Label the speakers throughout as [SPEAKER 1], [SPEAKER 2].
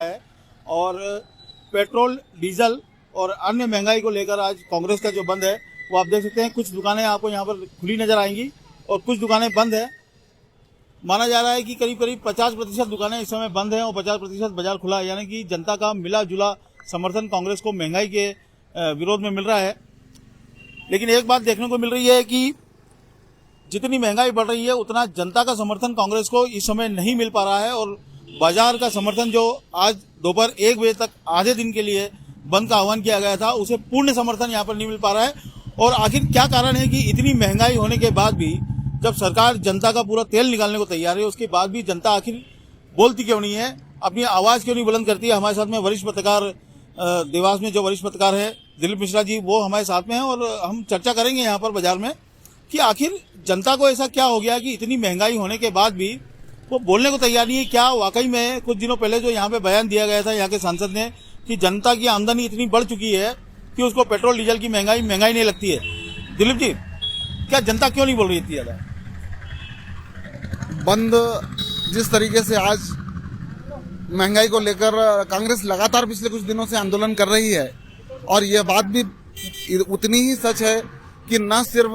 [SPEAKER 1] है और petrol diesel और अन्य महंगाई को लेकर आज कांग्रेस का जो बंद है वो आप देख सकते हैं। कुछ दुकानें आपको यहाँ पर खुली नजर आएंगी और कुछ दुकानें बंद है। माना जा रहा है कि करीब करीब 50% दुकानें इस समय बंद हैं और 50% बाजार खुला है, यानी कि जनता का मिला जुला समर्थन कांग्रेस को महंगाई के विरोध में मिल रहा है। लेकिन एक बात देखने को मिल रही है कि जितनी महंगाई बढ़ रही है उतना जनता का समर्थन कांग्रेस को इस समय नहीं मिल पा रहा है और बाजार का समर्थन जो आज दोपहर 1 बजे तक आधे दिन के लिए बंद का आह्वान किया गया था उसे पूर्ण समर्थन यहाँ पर नहीं मिल पा रहा है। और आखिर क्या कारण है कि इतनी महंगाई होने के बाद भी जब सरकार जनता का पूरा तेल निकालने को तैयार है उसके बाद भी जनता आखिर बोलती क्यों नहीं है, अपनी आवाज क्यों नहीं बुलंद करती है। हमारे साथ में वरिष्ठ पत्रकार देवास में जो वरिष्ठ पत्रकार है दिलीप मिश्रा जी, वो हमारे साथ में हैं और हम चर्चा करेंगे यहाँ पर बाजार में कि आखिर जनता को ऐसा क्या हो गया कि इतनी महंगाई होने के बाद भी वो बोलने को तैयार नहीं है। क्या वाकई में कुछ दिनों पहले जो यहाँ पे बयान दिया गया था यहाँ के सांसद ने कि जनता की आमदनी इतनी बढ़ चुकी है कि उसको पेट्रोल डीजल की महंगाई नहीं लगती है। दिलीप जी, क्या जनता क्यों नहीं बोल रही इतनी ज्यादा?
[SPEAKER 2] बंद जिस तरीके से आज महंगाई को लेकर कांग्रेस लगातार पिछले कुछ दिनों से आंदोलन कर रही है और यह बात भी उतनी ही सच है कि न सिर्फ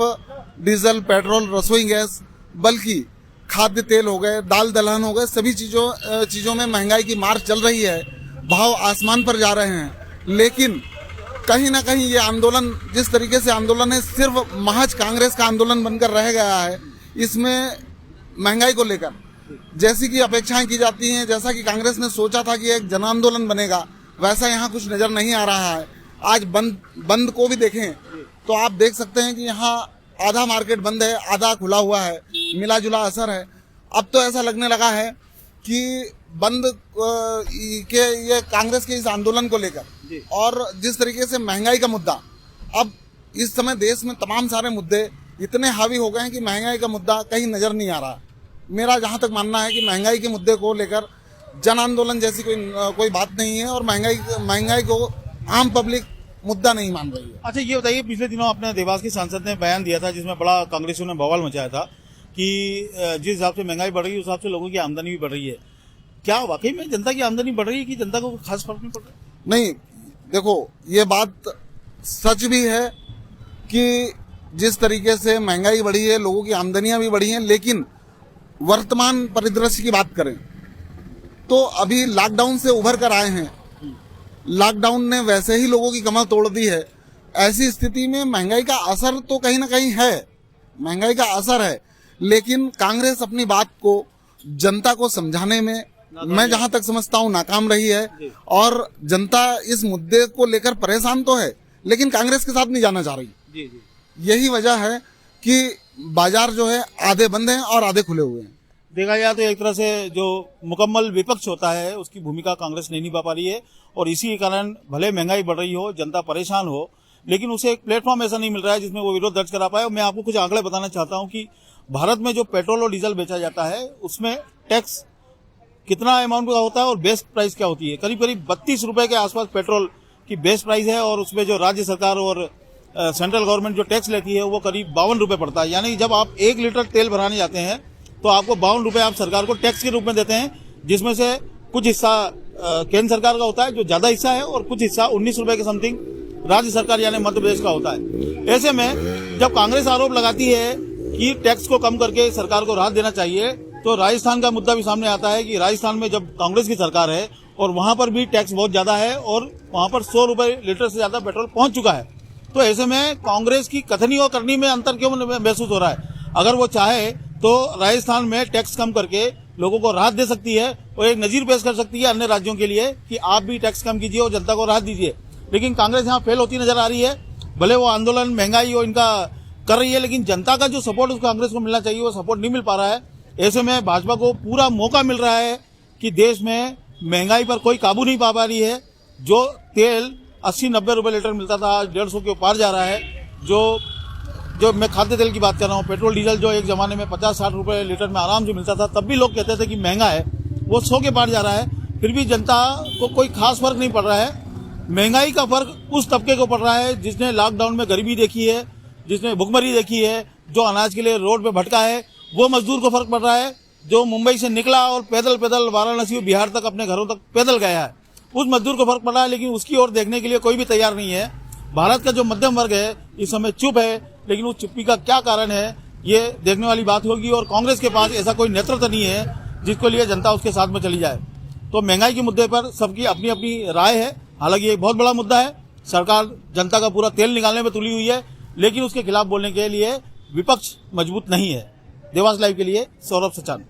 [SPEAKER 2] डीजल पेट्रोल रसोई गैस बल्कि खाद्य तेल हो गए, दाल दलहन हो गए, सभी चीजों में महंगाई की मार चल रही है। भाव आसमान पर जा रहे हैं। लेकिन कहीं ना कहीं ये आंदोलन जिस तरीके से आंदोलन है सिर्फ महज कांग्रेस का आंदोलन बनकर रह गया है। इसमें महंगाई को लेकर जैसी की अपेक्षाएं की जाती हैं, जैसा कि कांग्रेस ने सोचा था कि एक जन आंदोलन बनेगा, वैसा यहाँ कुछ नजर नहीं आ रहा है। आज बंद को भी देखें तो आप देख सकते हैं कि यहाँ आधा मार्केट बंद है, आधा खुला हुआ है, मिला जुला असर है। अब तो ऐसा लगने लगा है कि बंद के ये कांग्रेस के इस आंदोलन को लेकर और जिस तरीके से महंगाई का मुद्दा, अब इस समय देश में तमाम सारे मुद्दे इतने हावी हो गए हैं कि महंगाई का मुद्दा कहीं नजर नहीं आ रहा। मेरा जहां तक मानना है कि महंगाई के मुद्दे को लेकर जन आंदोलन जैसी कोई बात नहीं है और महंगाई को आम पब्लिक मुद्दा नहीं मान रही है।
[SPEAKER 1] अच्छा, ये बताइए, पिछले दिनों अपने देवास के सांसद ने बयान दिया था जिसमें बड़ा कांग्रेसियों ने बवाल मचाया था कि जिस हिसाब से महंगाई बढ़ रही है उस हिसाब से लोगों की आमदनी भी बढ़ रही है। क्या वाकई में जनता की आमदनी बढ़ रही है कि जनता को खास फर्क नहीं पड़ रहा?
[SPEAKER 2] नहीं, देखो ये बात सच भी है कि जिस तरीके से महंगाई बढ़ी है, लोगों की आमदनियां भी बढ़ी हैं, लेकिन वर्तमान परिदृश्य की बात करें तो अभी लॉकडाउन से उभर कर आए हैं। लॉकडाउन ने वैसे ही लोगों की कमर तोड़ दी है। ऐसी स्थिति में महंगाई का असर तो कहीं ना कहीं है, महंगाई का असर है, लेकिन कांग्रेस अपनी बात को जनता को समझाने में मैं जहां तक समझता हूं नाकाम रही है और जनता इस मुद्दे को लेकर परेशान तो है लेकिन कांग्रेस के साथ नहीं जाना चाह रही। यही वजह है कि बाजार जो है आधे बंद हैं और आधे खुले हुए हैं।
[SPEAKER 1] देखा जाए तो एक तरह से जो मुकम्मल विपक्ष होता है उसकी भूमिका कांग्रेस नहीं निभा पा रही है और इसी के कारण भले महंगाई बढ़ रही हो, जनता परेशान हो, लेकिन उसे एक प्लेटफॉर्म ऐसा नहीं मिल रहा है जिसमें वो विरोध दर्ज करा पाए। मैं आपको कुछ आंकड़े बताना चाहता हूं कि भारत में जो पेट्रोल और डीजल बेचा जाता है उसमें टैक्स कितना अमाउंट का होता है और बेस प्राइस क्या होती है। करीब करीब 32 रुपए के आसपास पेट्रोल की बेस प्राइस है और उसमें जो राज्य सरकार और सेंट्रल गवर्नमेंट जो टैक्स लेती है वो करीब 52 रुपए पड़ता है। यानी जब आप 1 लीटर तेल भराने जाते हैं तो आपको 52 रुपए आप सरकार को टैक्स के रूप में देते हैं, जिसमें से कुछ हिस्सा केंद्र सरकार का होता है जो ज्यादा हिस्सा है और कुछ हिस्सा 19 रुपए के समथिंग राज्य सरकार यानी मध्य प्रदेश का होता है। ऐसे में जब कांग्रेस आरोप लगाती है कि टैक्स को कम करके सरकार को राहत देना चाहिए तो राजस्थान का मुद्दा भी सामने आता है कि राजस्थान में जब कांग्रेस की सरकार है और वहां पर भी टैक्स बहुत ज्यादा है और वहां पर 100 रुपए लीटर से ज्यादा पेट्रोल पहुंच चुका है। तो ऐसे में कांग्रेस की कथनी और करनी में अंतर क्यों महसूस हो रहा है? अगर वो चाहे तो राजस्थान में टैक्स कम करके लोगों को राहत दे सकती है और एक नजीर पेश कर सकती है अन्य राज्यों के लिए कि आप भी टैक्स कम कीजिए और जनता को राहत दीजिए। लेकिन कांग्रेस यहाँ फेल होती नजर आ रही है। भले वो आंदोलन महंगाई और इनका कर रही है लेकिन जनता का जो सपोर्ट उस कांग्रेस को मिलना चाहिए वो सपोर्ट नहीं मिल पा रहा है। ऐसे में भाजपा को पूरा मौका मिल रहा है कि देश में महंगाई पर कोई काबू नहीं पा रही है। जो तेल 80-90 रुपए लीटर मिलता था आज 150 के ऊपर जा रहा है। जो मैं खाद्य तेल की बात कर रहा हूँ, पेट्रोल डीजल जो एक जमाने में 50-60 रुपए लीटर में आराम से मिलता था तब भी लोग कहते थे कि महंगा है, वो 100 के पार जा रहा है। फिर भी जनता को कोई खास फर्क नहीं पड़ रहा है। महंगाई का फर्क उस तबके को पड़ रहा है जिसने लॉकडाउन में गरीबी देखी है, जिसने भुखमरी देखी है, जो अनाज के लिए रोड पे भटका है, वो मजदूर को फर्क पड़ रहा है। जो मुंबई से निकला और पैदल पैदल वाराणसी बिहार तक अपने घरों तक पैदल गया है, उस मजदूर को फर्क पड़ा है, लेकिन उसकी ओर देखने के लिए कोई भी तैयार नहीं है। भारत का जो मध्यम वर्ग है इस समय चुप है, लेकिन उस चुप्पी का क्या कारण है ये देखने वाली बात होगी। और कांग्रेस के पास ऐसा कोई नेतृत्व नहीं है जिसको लिए जनता उसके साथ में चली जाए। तो महंगाई के मुद्दे पर सबकी अपनी अपनी राय है। हालांकि ये बहुत बड़ा मुद्दा है, सरकार जनता का पूरा तेल निकालने में तुली हुई है, लेकिन उसके खिलाफ बोलने के लिए विपक्ष मजबूत नहीं है। देवास लाइव के लिए सौरभ सचान।